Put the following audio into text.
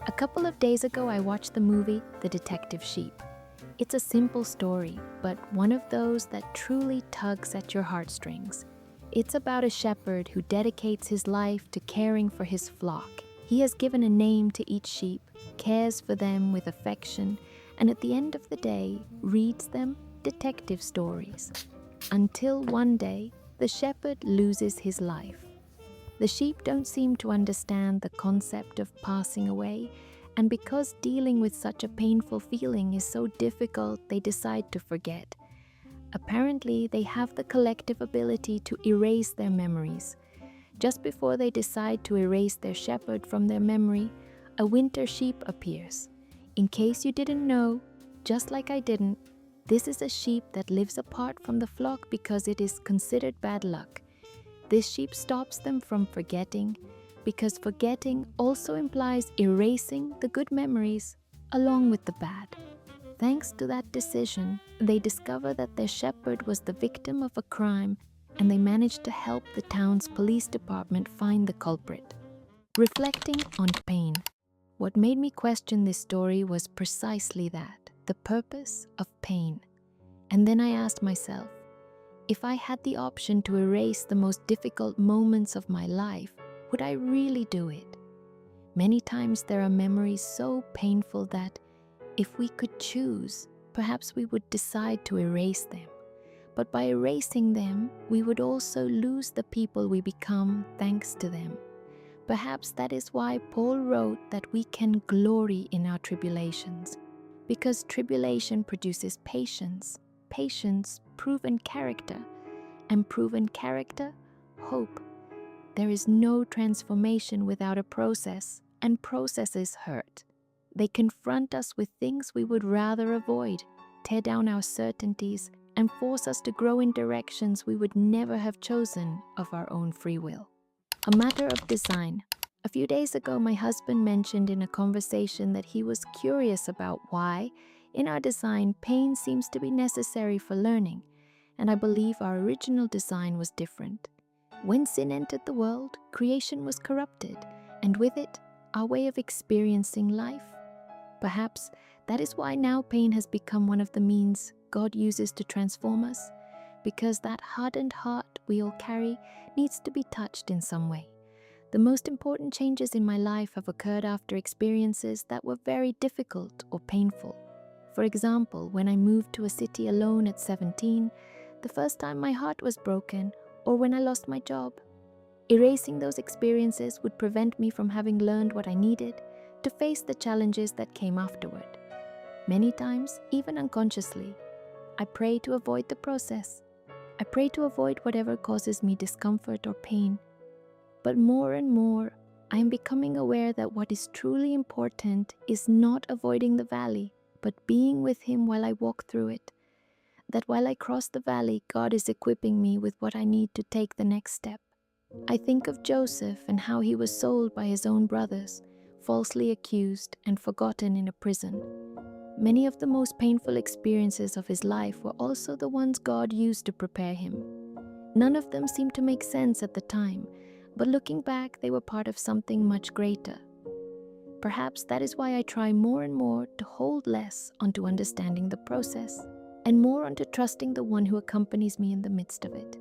A couple of days ago, I watched the movie The Detective Sheep. It's a simple story, but one of those that truly tugs at your heartstrings. It's about a shepherd who dedicates his life to caring for his flock. He has given a name to each sheep, cares for them with affection, and at the end of the day, reads them detective stories. Until one day, the shepherd loses his life. The sheep don't seem to understand the concept of passing away, and because dealing with such a painful feeling is so difficult, they decide to forget. Apparently, they have the collective ability to erase their memories. Just before they decide to erase their shepherd from their memory, a winter sheep appears. In case you didn't know, just like I didn't, this is a sheep that lives apart from the flock because it is considered bad luck. This sheep stops them from forgetting, because forgetting also implies erasing the good memories along with the bad. Thanks to that decision, they discover that their shepherd was the victim of a crime, and they manage to help the town's police department find the culprit. Reflecting on pain, what made me question this story was precisely that, the purpose of pain. And then I asked myself, if I had the option to erase the most difficult moments of my life, would I really do it? Many times there are memories so painful that, if we could choose, perhaps we would decide to erase them. But by erasing them, we would also lose the people we become thanks to them. Perhaps that is why Paul wrote that we can glory in our tribulations, because tribulation produces patience, patience, proven character, and proven character, hope. There is no transformation without a process, and processes hurt. They confront us with things we would rather avoid, tear down our certainties, and force us to grow in directions we would never have chosen of our own free will. A matter of design. A few days ago, my husband mentioned in a conversation that he was curious about why, in our design, pain seems to be necessary for learning, and I believe our original design was different. When sin entered the world, creation was corrupted, and with it, our way of experiencing life. Perhaps that is why now pain has become one of the means God uses to transform us, because that hardened heart we all carry needs to be touched in some way. The most important changes in my life have occurred after experiences that were very difficult or painful. For example, when I moved to a city alone at 17, the first time my heart was broken, or when I lost my job. Erasing those experiences would prevent me from having learned what I needed to face the challenges that came afterward. Many times, even unconsciously, I pray to avoid the process. I pray to avoid whatever causes me discomfort or pain. But more and more, I am becoming aware that what is truly important is not avoiding the valley, but being with Him while I walk through it. That while I cross the valley, God is equipping me with what I need to take the next step. I think of Joseph and how he was sold by his own brothers, falsely accused and forgotten in a prison. Many of the most painful experiences of his life were also the ones God used to prepare him. None of them seemed to make sense at the time, but looking back, they were part of something much greater. Perhaps that is why I try more and more to hold less onto understanding the process, and more onto trusting the one who accompanies me in the midst of it.